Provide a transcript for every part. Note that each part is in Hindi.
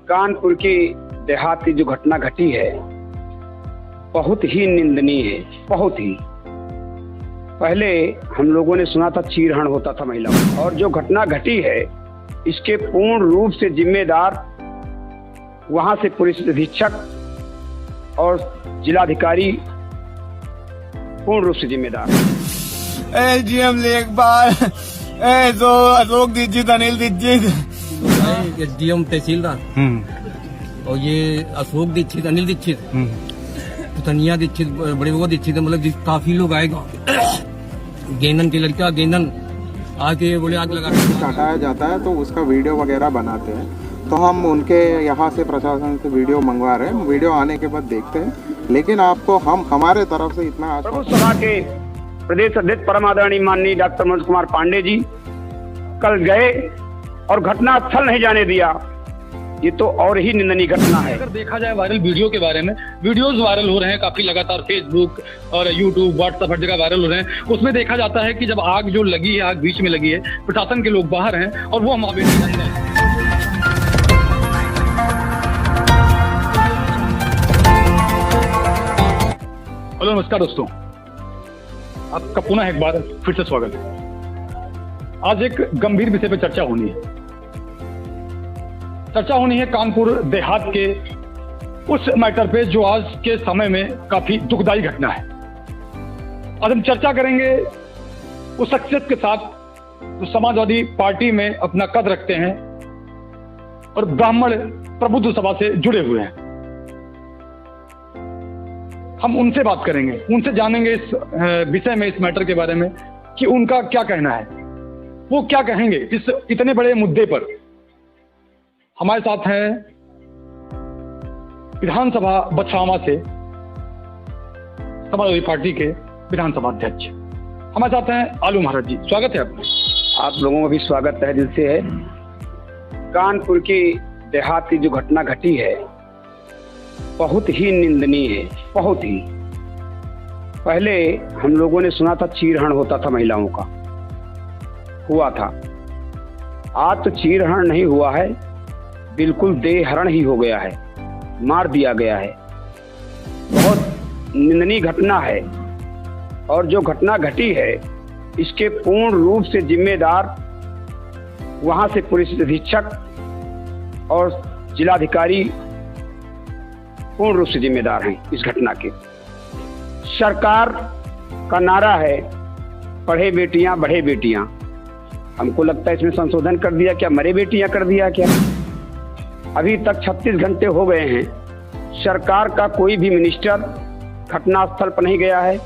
कानपुर की देहात की जो घटना घटी है बहुत ही निंदनीय है। बहुत ही पहले हम लोगों ने सुना था चीरहरण होता था महिलाओं, और जो घटना घटी है इसके पूर्ण रूप से जिम्मेदार वहां से पुलिस अधीक्षक और जिलाधिकारी पूर्ण रूप से जिम्मेदार है। जीएम लेखपाल तो अशोक दीक्षित, अनिल दीक्षित, डीएम तहसीलदार और ये अशोक दीक्षित, अनिल दीक्षित, तनिया दीक्षित, बड़े वो दीक्षित, मतलब काफी लोग आए। गेंदन की लड़का गेंदन आके बोले आग लगा हटाया जाता है तो उसका वीडियो वगैरह बनाते हैं। तो हम उनके यहाँ से प्रशासन से वीडियो मंगवा रहे हैं, वीडियो आने के बाद देखते हैं। लेकिन आपको हम हमारे तरफ से इतना प्रभु सभा के प्रदेश अध्यक्ष परम आदरणीय माननीय डॉक्टर मनोज कुमार पांडे जी कल गए और घटना स्थल नहीं जाने दिया। ये तो और ही निंदनीय घटना है। अगर देखा जाए वायरल वीडियो के बारे में, वीडियोस वायरल हो रहे हैं काफी लगातार, फेसबुक और यूट्यूब, व्हाट्सएप हर जगह वायरल हो रहे हैं। उसमें देखा जाता है कि जब आग जो लगी है, आग बीच में लगी है, प्रशासन के लोग बाहर हैं और वो हम आवेदन कर रहे हैं। हेलो नमस्कार दोस्तों, आपका पुनः एक बार फिर से स्वागत है। आज एक गंभीर विषय पर चर्चा होनी है कानपुर देहात के उस मैटर पे जो आज के समय में काफी दुखदायी घटना है। आज हम चर्चा करेंगे उस शख्सियत के साथ जो समाजवादी पार्टी में अपना कद रखते हैं और ब्राह्मण प्रबुद्ध सभा से जुड़े हुए हैं। हम उनसे बात करेंगे, उनसे जानेंगे इस विषय में, इस मैटर के बारे में कि उनका क्या कहना है, वो क्या कहेंगे इस इतने बड़े मुद्दे पर। हमारे साथ हैं विधानसभा बछावा से समाजवादी पार्टी के विधानसभा अध्यक्ष, हमारे साथ हैं आलू महाराज जी। स्वागत है आपका। आप लोगों का भी स्वागत है दिल से है। कानपुर की देहात की जो घटना घटी है बहुत ही निंदनीय है। बहुत ही पहले हम लोगों ने सुना था चीरहरण होता था महिलाओं का, हुआ था। आज तो चीरहरण नहीं हुआ है, बिल्कुल देहहरण ही हो गया है, मार दिया गया है। बहुत निंदनीय घटना है और जो घटना घटी है इसके पूर्ण रूप से जिम्मेदार वहां से पुलिस अधीक्षक और जिलाधिकारी पूर्ण रूप से जिम्मेदार हैं इस घटना के। सरकार का नारा है पढ़े बेटियां बढ़े बेटियां। हमको लगता है इसमें संशोधन कर दिया क्या, मरे बेटियां कर दिया क्या। अभी तक 36 घंटे हो गए हैं, सरकार का कोई भी मिनिस्टर घटनास्थल पर नहीं गया है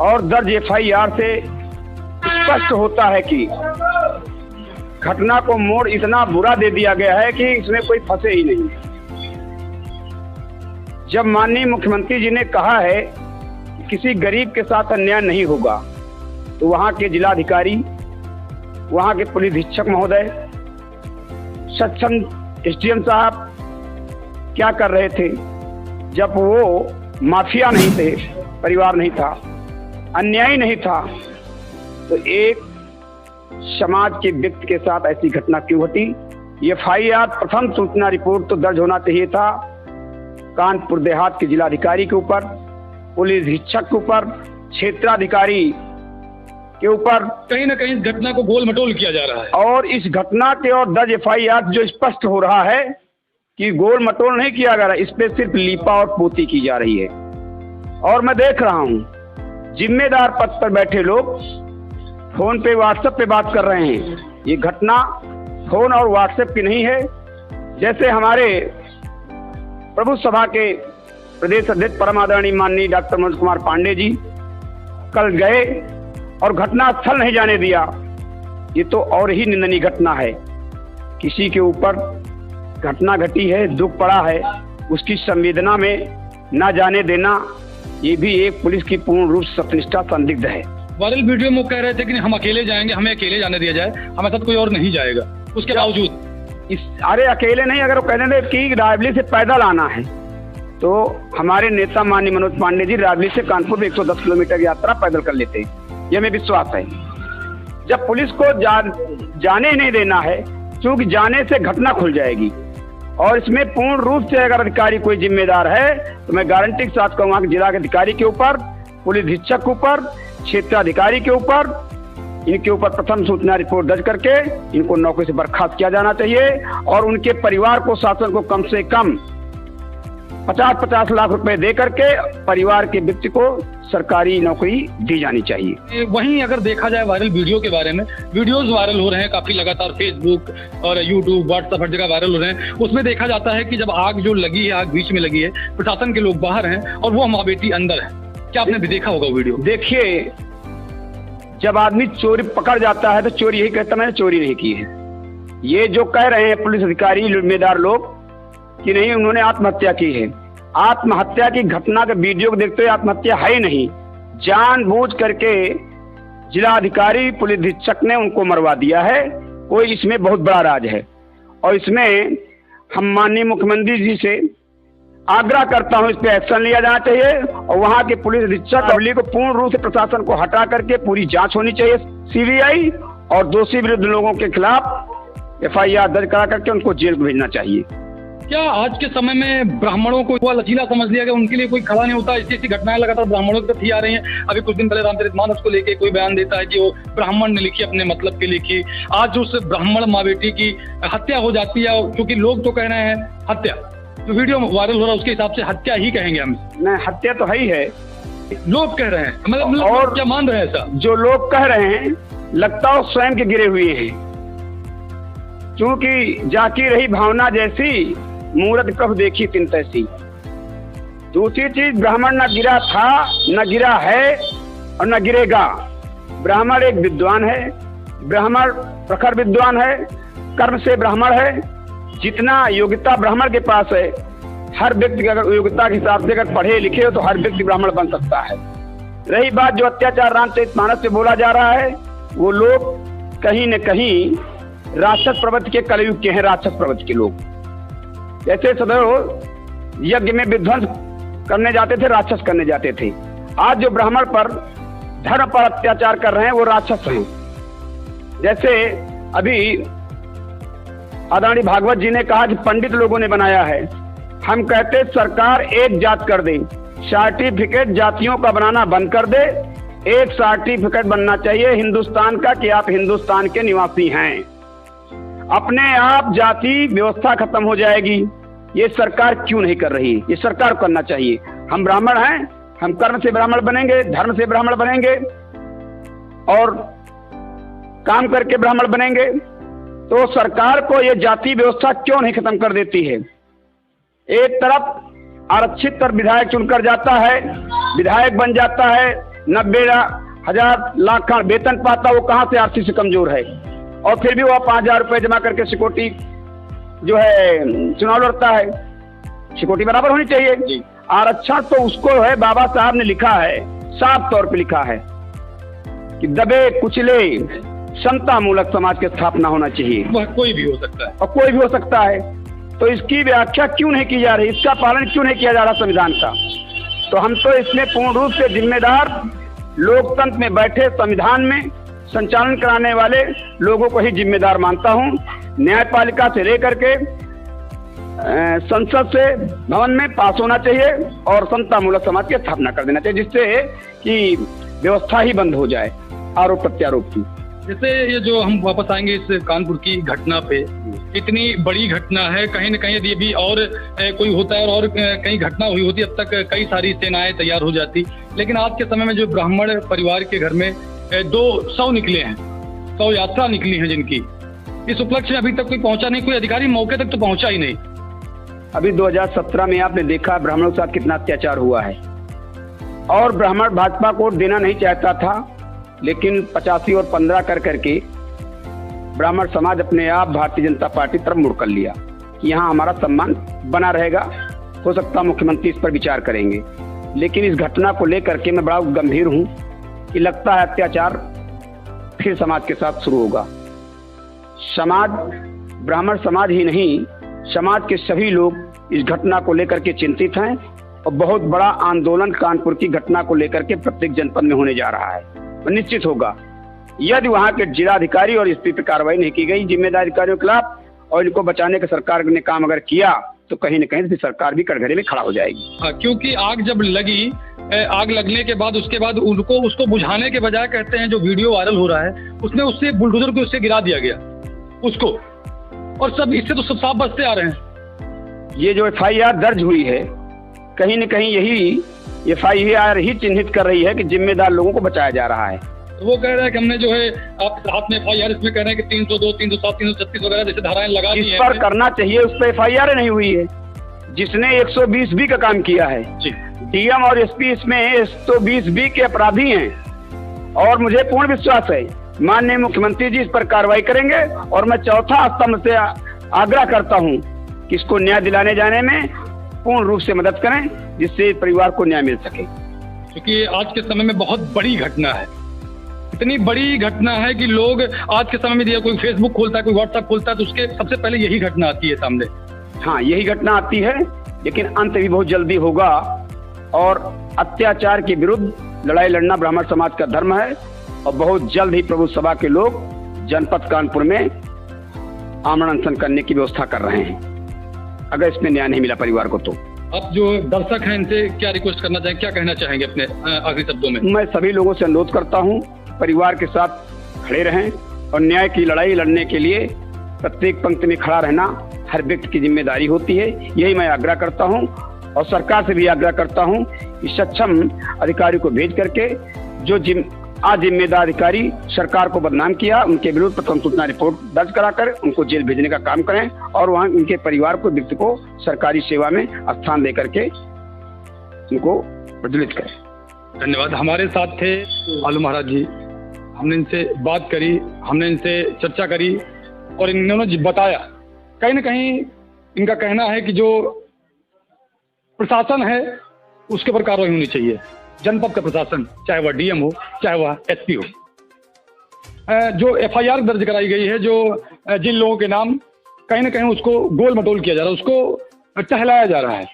और दर्ज एफआईआर से स्पष्ट होता है कि घटना को मोड़ इतना बुरा दे दिया गया है कि इसमें कोई फंसे ही नहीं। जब माननीय मुख्यमंत्री जी ने कहा है कि किसी गरीब के साथ अन्याय नहीं होगा, तो वहां के जिलाधिकारी, वहां के पुलिस अधीक्षक महोदय, सक्षम एसडीएम साहब क्या कर रहे थे जब वो माफिया नहीं थे, परिवार नहीं था, अन्याय नहीं था, तो एक समाज के व्यक्ति के साथ ऐसी घटना क्यों घटी। ये एफआईआर प्रथम सूचना रिपोर्ट तो दर्ज होना चाहिए था कानपुर देहात के जिलाधिकारी के ऊपर, पुलिस अधीक्षक के ऊपर, क्षेत्राधिकारी के ऊपर। कहीं ना कहीं इस घटना को गोल मटोल किया जा रहा है और इस घटना के और दर्ज एफआईआर जो स्पष्ट हो रहा है कि गोल मटोल नहीं किया जा रहा, इस पे सिर्फ लीपा और पोती की जा रही है। और मैं देख रहा हूं जिम्मेदार पद पर बैठे लोग फोन पे, व्हाट्सएप पे बात कर रहे हैं। ये घटना फोन और व्हाट्सएप की नहीं है। जैसे हमारे प्रभु सभा के प्रदेश अध्यक्ष परम आदरणीय माननीय डॉक्टर मनोज कुमार पांडे जी कल गए और घटना स्थल नहीं जाने दिया। ये तो और ही निंदनीय घटना है। किसी के ऊपर घटना घटी है, दुख पड़ा है, उसकी संवेदना में न जाने देना, ये भी एक पुलिस की पूर्ण रूप से सत्यनिष्ठा संदिग्ध है। वायरल वीडियो में कह रहे थे कि हम अकेले जाएंगे, हमें अकेले जाने दिया जाए, हमारे साथ कोई और नहीं जाएगा। उसके बावजूद अरे अकेले नहीं, अगर वो कहते थे कि रायबली से पैदल आना है तो हमारे नेता माननीय मनोज पांडे जी रायबली से कानपुर में 110 किलोमीटर यात्रा पैदल कर लेते, ये हमें विश्वास है। जब पुलिस को जाने नहीं देना है, क्योंकि जाने से घटना खुल जाएगी और इसमें पूर्ण रूप से अगर अधिकारी कोई जिम्मेदार है तो मैं गारंटी के साथ कहूँगा कि जिला के अधिकारी के ऊपर, पुलिस अधीक्षक के ऊपर, क्षेत्राधिकारी के ऊपर, इनके ऊपर प्रथम सूचना रिपोर्ट दर्ज करके इनको नौकरी से बर्खास्त किया जाना चाहिए और उनके परिवार को, शासन को कम से कम 50-50 लाख रुपए दे करके परिवार के व्यक्ति को सरकारी नौकरी दी जानी चाहिए। वहीं अगर देखा जाए वायरल वीडियो के बारे में, वीडियोस वायरल हो रहे हैं काफी लगातार, फेसबुक और यूट्यूब, व्हाट्सएप हर जगह वायरल हो रहे हैं। उसमें देखा जाता है कि जब आग जो लगी है, आग बीच में लगी है, प्रशासन के लोग बाहर हैं और वो माँ बेटी अंदर है। क्या आपने भी देखा होगा वीडियो? देखिए, जब आदमी चोरी पकड़ जाता है तो चोरी यही कहता मैंने चोरी नहीं की है। ये जो कह रहे हैं पुलिस अधिकारी, जिम्मेदार लोग कि नहीं उन्होंने आत्महत्या की है, आत्महत्या की घटना के वीडियो को देखते हुए आत्महत्या है ही नहीं, जानबूझ करके जिला अधिकारी, पुलिस अधीक्षक ने उनको मरवा दिया है। कोई इसमें बहुत बड़ा राज है और इसमें हम माननीय मुख्यमंत्री जी से आग्रह करता हूं, इस पे एक्शन लिया जाना चाहिए और वहां के पुलिस अधीक्षक अवली को पूर्ण रूप से प्रशासन को हटा करके पूरी जांच होनी चाहिए सीबीआई, और दोषी विरुद्ध लोगों के खिलाफ एफआईआर दर्ज करा करके उनको जेल को भेजना चाहिए। क्या आज के समय में ब्राह्मणों को वो लचीला समझ लिया गया, उनके लिए कोई खड़ा नहीं होता? ऐसी घटनाएं लगातार ब्राह्मणों की तरफ ही आ रही हैं। अभी कुछ दिन पहले रामचरितमानस को लेके कोई बयान देता है कि वो ब्राह्मण ने लिखी, अपने मतलब के लिखी। आज उस ब्राह्मण माँ बेटी की हत्या हो जाती है, क्योंकि लोग तो कह रहे हैं हत्या, जो वीडियो वायरल हो रहा है उसके हिसाब से हत्या ही कहेंगे हम। नहीं, हत्या तो है ही है, लोग कह रहे हैं, मतलब और क्या मान रहे हैं ऐसा? जो लोग कह रहे हैं लगता है स्वयं के गिरे हुए हैं, क्योंकि जाकी रही भावना जैसी, मूरत कब देखी तिन तैसी। दूसरी चीज, ब्राह्मण न गिरा था, न गिरा है और न गिरेगा। ब्राह्मण एक विद्वान है, ब्राह्मण प्रखर विद्वान है, कर्म से ब्राह्मण है। जितना योग्यता ब्राह्मण के पास है, हर व्यक्ति अगर योग्यता के हिसाब से अगर पढ़े लिखे हो तो हर व्यक्ति ब्राह्मण बन सकता है। रही बात जो अत्याचार रामचरितमानस से बोला जा रहा है, वो लोग कहीं न कहीं राक्षस प्रवृत्ति के, कलयुग के हैं राक्षस प्रवृत्ति के लोग। जैसे सदैव यज्ञ में विध्वंस करने जाते थे, राक्षस करने जाते थे। आज जो ब्राह्मण पर, धर्म पर अत्याचार कर रहे हैं वो राक्षस हैं। जैसे अभी आदरणीय भागवत जी ने कहा कि पंडित लोगों ने बनाया है। हम कहते सरकार एक जात कर दे, सर्टिफिकेट जातियों का बनाना बंद कर दे। एक सर्टिफिकेट बनना चाहिए हिंदुस्तान का कि आप हिंदुस्तान के निवासी हैं। अपने आप जाति व्यवस्था खत्म हो जाएगी। ये सरकार क्यों नहीं कर रही? ये सरकार को करना चाहिए। हम ब्राह्मण हैं, हम कर्म से ब्राह्मण बनेंगे, धर्म से ब्राह्मण बनेंगे और काम करके ब्राह्मण बनेंगे। तो सरकार को ये जाति व्यवस्था क्यों नहीं खत्म कर देती है? एक तरफ आरक्षित पर विधायक चुनकर जाता है, विधायक बन जाता है, 90,000 लाख का वेतन पाता, वो कहां से आर्थिक से कमजोर है, और फिर भी वो 5,000 रुपए जमा करके सिक्योरिटी जो है चुनाव लड़ता है। सिक्योरिटी बराबर होनी चाहिए। आरक्षण तो उसको है, बाबा साहब ने लिखा है, साफ तौर पे लिखा है कि दबे कुचले समता मूलक समाज की स्थापना होना चाहिए। वह कोई भी हो सकता है और कोई भी हो सकता है। तो इसकी व्याख्या क्यों नहीं की जा रही, इसका पालन क्यों नहीं किया जा रहा संविधान का? तो हम तो इसमें पूर्ण रूप से जिम्मेदार, लोकतंत्र में बैठे संविधान में संचालन कराने वाले लोगों को ही जिम्मेदार मानता हूं। न्यायपालिका से लेकर के संसद से भवन में पास होना चाहिए और समता मूलक समाज की स्थापना कर देना चाहिए, जिससे कि व्यवस्था ही बंद हो जाए आरोप प्रत्यारोप की। जैसे ये जो हम वापस आएंगे इस कानपुर की घटना पे, इतनी बड़ी घटना है, कहीं न कहीं यदि भी और कोई होता है और कहीं घटना हुई होती, अब तक कई सारी सेनाएं तैयार हो जाती। लेकिन आज के समय में जो ब्राह्मण परिवार के घर में 200 निकले हैं, 100 यात्रा निकली है जिनकी, इस उपलक्ष्य में अभी तक कोई पहुंचा नहीं, कोई अधिकारी मौके तक तो पहुंचा ही नहीं। अभी 2017 में आपने देखा ब्राह्मणों के साथ कितना अत्याचार हुआ है, और ब्राह्मण भाजपा को देना नहीं चाहता था, लेकिन 85 और 15 कर करके ब्राह्मण समाज अपने आप भारतीय जनता पार्टी तरफ मुड़ कर लिया कि यहाँ हमारा सम्मान बना रहेगा। हो सकता मुख्यमंत्री इस पर विचार करेंगे। लेकिन इस घटना को लेकर के मैं बड़ा गंभीर हूँ कि लगता है अत्याचार फिर समाज के साथ शुरू होगा। समाज, ब्राह्मण समाज ही नहीं, समाज के सभी लोग इस घटना को लेकर के चिंतित हैं और बहुत बड़ा आंदोलन कानपुर की घटना को लेकर के प्रत्येक जनपद में होने जा रहा है। निश्चित होगा यदि वहां के जिलाधिकारी और एसपी पर कार्रवाई नहीं की गई जिम्मेदार अधिकारियों के खिलाफ, और इनको बचाने का सरकार ने काम अगर किया तो कहीं न कहीं सरकार भी कटघरे में खड़ा हो जाएगी। हाँ, क्योंकि आग जब लगी, आग लगने के बाद उसके बाद उसको बुझाने के बजाय कहते हैं जो वीडियो वायरल हो रहा है उसमें उससे बुलडोजर को उससे गिरा दिया गया उसको, और सब इससे तो सब साफ बचते आ रहे हैं। ये जो FIR दर्ज हुई है कहीं न कहीं यही FIR ही चिन्हित कर रही है कि जिम्मेदार लोगों को बचाया जा रहा है। वो कह रहे हैं कि हमने जो है आप हाथ में FIR इसमें कह रहे हैं कि 302, 307, 336 वगैरह जैसे धाराएं लगा दी इस हैं। पर करना चाहिए, उस पर FIR नहीं हुई है। जिसने 120B का काम किया है, जी, DM और SP इसमें 120B के अपराधी हैं और मुझे पूर्ण विश्वास है माननीय मुख्यमंत्री जी इस पर कार्रवाई करेंगे। और मैं चौथा स्तंभ से आग्रह करता हूं कि इसको न्याय दिलाने जाने में पूर्ण रूप से मदद करें जिससे परिवार को न्याय मिल सके, क्योंकि आज के समय में बहुत बड़ी घटना है, इतनी बड़ी घटना है कि लोग आज के समय में दिया कोई फेसबुक खोलता है, कोई व्हाट्सएप खोलता है तो उसके सबसे पहले यही घटना आती है सामने। हाँ, यही घटना आती है, लेकिन अंत भी बहुत जल्दी होगा। और अत्याचार के विरुद्ध लड़ाई लड़ना ब्राह्मण समाज का धर्म है और बहुत जल्द ही प्रभु सभा के लोग जनपद कानपुर में आमरण अनशन करने की व्यवस्था कर रहे हैं अगर इसमें न्याय नहीं मिला परिवार को तो। आप जो दर्शक हैं इनसे क्या रिक्वेस्ट करना चाहेंगे, क्या कहना चाहेंगे अपने आखिरी शब्दों में? मैं सभी लोगों से अनुरोध करता हूं परिवार के साथ खड़े रहें और न्याय की लड़ाई लड़ने के लिए प्रत्येक पंक्ति में खड़ा रहना हर व्यक्ति की जिम्मेदारी होती है। यही मैं आग्रह करता हूं और सरकार से भी आग्रह करता हूं कि सक्षम अधिकारी को भेज करके जो अजिम्मेदार अधिकारी सरकार को बदनाम किया उनके विरुद्ध प्रथम सूचना रिपोर्ट दर्ज कराकर उनको जेल भेजने का काम करें और वहां उनके परिवार को व्यक्ति को सरकारी सेवा में स्थान दे करके उनको प्रज्वलित करें। धन्यवाद। हमारे साथ थे आलू महाराज जी, हमने इनसे बात करी, हमने इनसे चर्चा करी और इन्होंने बताया कहीं ना कहीं इनका कहना है कि जो प्रशासन है उसके ऊपर कार्रवाई होनी चाहिए। जनपद का प्रशासन, चाहे वह DM हो चाहे वह SP हो। जो FIR दर्ज कराई गई है, जो जिन लोगों के नाम कहीं ना कहीं उसको गोल मटोल किया जा रहा है, उसको टहलाया जा रहा है,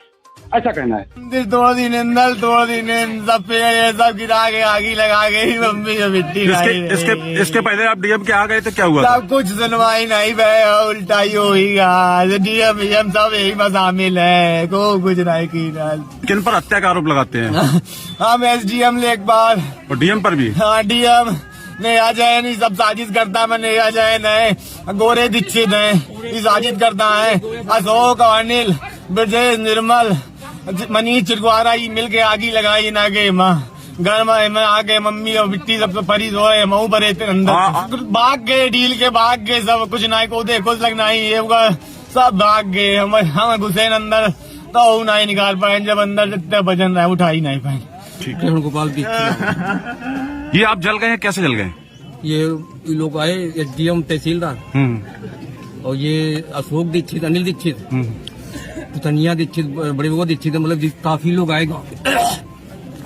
ऐसा कहना है। तोड़ दी निंदल, तोड़ दी सब पेड़ सब गिरा के आगी लगा गई मम्मी जो मिट्टी इसके पहले आप DM के आ गए तो क्या हुआ? सब कुछ सुनवाई नहीं भाई, उल्टा ही होगा। DM सब यही में शामिल है, को कुछ नहीं की। किन पर हत्या का आरोप लगाते हैं? हम SDM लेखपाल और DM पर भी? हाँ, DM ने आ जाए नहीं, सब साजिश करता मैं नहीं आ जाए नहीं, गोरे दीक्षित है ये साजिश करता है, अशोक अनिल ब्रजेश निर्मल मनीष चिरकुआरा ये मिल के आगी लगाई ना के माँ घर में आके मम्मी और बिट्टी सब परी सोए मऊ भरे अंदर भाग गए, डील के भाग गए, सब कुछ ना को दे कुछ लगना ही ये सब भाग गए। हम घुसे अंदर तो नहीं निकाल पाए, जब अंदर जितने वजन रहे उठा ही नहीं पाए। ठीक है। गोपाल ये आप जल गए हैं, कैसे जल गए? ये लोग आए SDM तहसीलदार और ये अशोक दीक्षित, अनिल दीक्षित, पुतनिया दीक्षित, बड़े वो दीक्षित, मतलब काफी लोग आए।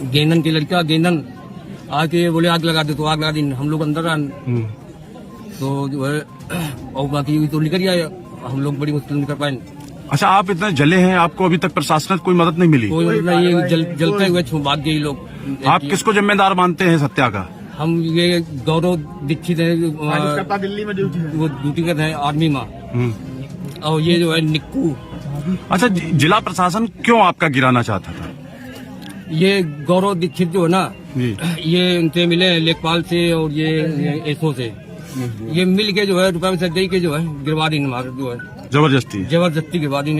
गेंदन की लड़का गेंदन आके बोले आग लगा दे, तो आग लगा दी। हम लोग अंदर आए तो जो है और बाकी तो निकल आए, हम लोग बड़ी मुश्किल निकल पाए। अच्छा, आप इतने जले हैं, आपको अभी तक प्रशासन कोई मदद नहीं मिली? कोई मतलब ये जलते हुए भाग गए लोग। आप किसको जिम्मेदार मानते हैं हत्या का? हम ये गौरव दीक्षित है, दिल्ली में वो ड्यूटी करते हैं आर्मी में, और ये जो है निक्कू। अच्छा, जिला प्रशासन क्यों आपका गिराना चाहता था? ये गौरव दीक्षित जो है ना, ये इनसे मिले लेखपाल से और ये एसओ से, ये मिल के जो है रुपये में दे के जो है गिरवा दी जो है जबरदस्ती गिरवा दी।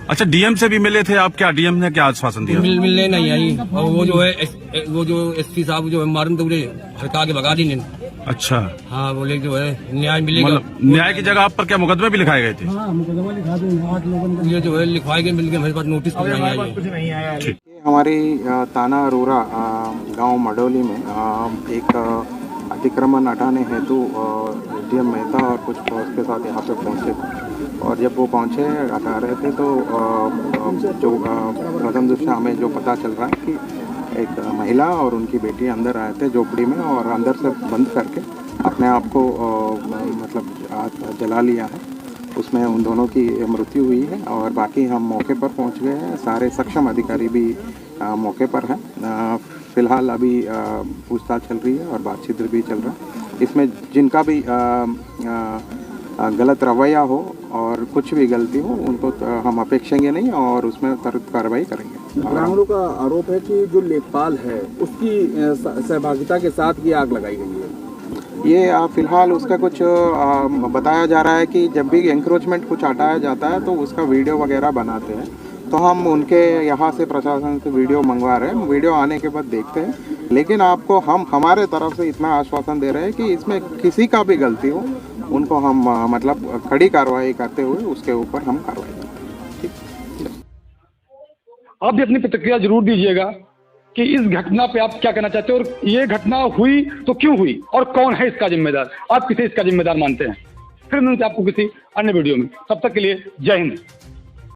अच्छा, DM से भी मिले थे आप? क्या DM ने क्या आश्वासन दिया? मिलने नहीं आई, और वो जो है वो जो SP साहब जो है मारन दौड़े हड़का के भगा दी। अच्छा, हाँ, बोले जो है न्याय मिलेगा। मतलब न्याय की जगह आप पर क्या मुकदमे भी लिखाए गए थे? ये जो है लिखवाए गए, मिल के मेरे पास नोटिस नहीं आया। हमारी ताना अरोरा गांव मडोली में एक अतिक्रमण हटाने हेतु DM मेहता और कुछ उसके साथ यहाँ पे पहुँचे थे, और जब वो पहुँचे हटा रहे थे तो जो प्रथम दृष्टया हमें जो पता चल रहा है कि एक महिला और उनकी बेटी अंदर आए थे झोपड़ी में, और अंदर से बंद करके अपने आप को मतलब जला लिया है। उसमें उन दोनों की मृत्यु हुई है और बाकी हम मौके पर पहुंच गए हैं, सारे सक्षम अधिकारी भी मौके पर हैं। फिलहाल अभी पूछताछ चल रही है और बातचीत भी चल रहा है। इसमें जिनका भी गलत रवैया हो और कुछ भी गलती हो उनको हम अपेक्षेंगे नहीं और उसमें तुरंत कार्रवाई करेंगे। ग्रामीणों का आरोप है कि जो लेखपाल है उसकी सहभागिता के साथ ये आग लगाई गई है। ये फिलहाल उसका कुछ बताया जा रहा है कि जब भी एंक्रोचमेंट कुछ हटाया जाता है तो उसका वीडियो वगैरह बनाते हैं, तो हम उनके यहाँ से प्रशासन से वीडियो मंगवा रहे हैं। वीडियो आने के बाद देखते हैं, लेकिन आपको हम हमारे तरफ से इतना आश्वासन दे रहे हैं कि इसमें किसी का भी गलती हो उनको हम मतलब कड़ी कार्रवाई करते हुए उसके ऊपर हम कार्रवाई करेंगे। आप भी अपनी प्रतिक्रिया जरूर दीजिएगा कि इस घटना पे आप क्या कहना चाहते हैं और ये घटना हुई तो क्यों हुई और कौन है इसका जिम्मेदार, आप किसे इसका जिम्मेदार मानते हैं। फिर मिलते हैं आपको किसी अन्य वीडियो में, तब तक के लिए जय हिंद।